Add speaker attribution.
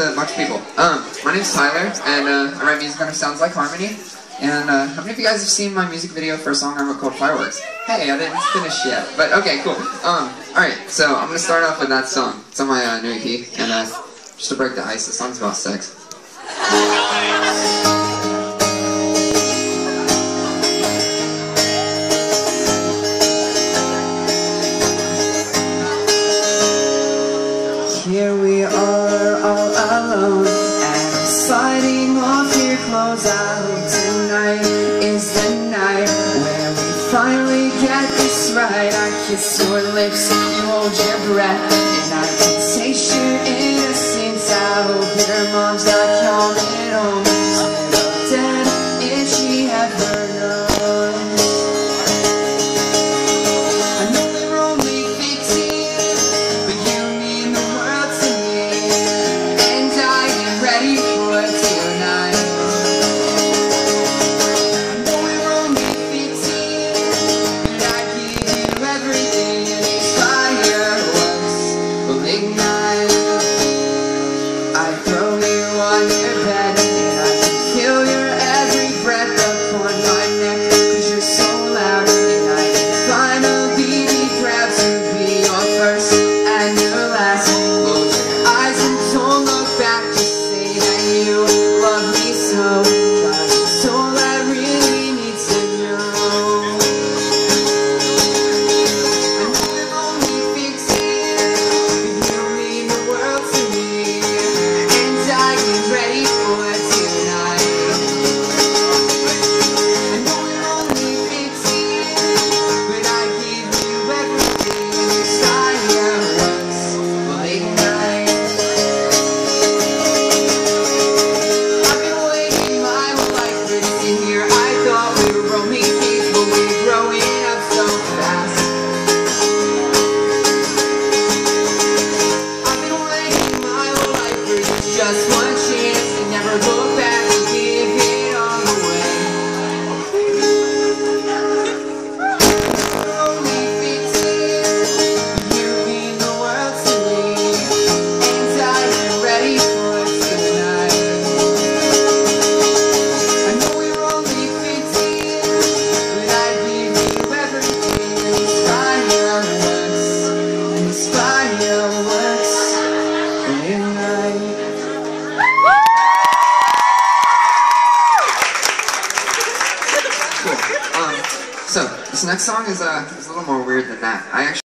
Speaker 1: to a bunch of people. My name's Tyler, and I write music under Sounds Like Harmony. And how many of you guys have seen my music video for a song I wrote called Fireworks? Hey, I didn't finish yet, but okay, cool. Alright, so I'm gonna start off with that song. It's on my new EP, and just to break the ice, the song's about sex.
Speaker 2: Here we are all alone, and I'm sliding off your clothes out. Tonight is the night where we finally get this right. I kiss your lips, you hold your breath, and I can taste your innocence. I hope your mom's not coming home. She's dead if she ever knows. I know we're only 15, but you mean the world to me, and I am ready for tonight. I know we're only 15, but I give you everything, and these fireworks will ignite. I throw you on your bed, and I can feel your every breath upon my neck, 'cause you're so loud, and I can finally be proud to be your first and your last. Close your eyes and don't look back, just say that you love me so, 'cause it's all I really need to know. I know we're only 15, but you mean the world to me, and I am ready for tonight. I know we're only 15, but I give you everything, and these fireworks will ignite. I've been waiting my whole life for this in here. I thought we were only kids, but we're growing up so fast. I've been waiting my whole life for just one chance to never look back and give it all away. We're only 15, but you mean the world to me, and I am ready for tonight. I know we're only 15, but I give you everything, and these fireworks will ignite.
Speaker 1: Cool. So, this next song is a little more weird than that. I actually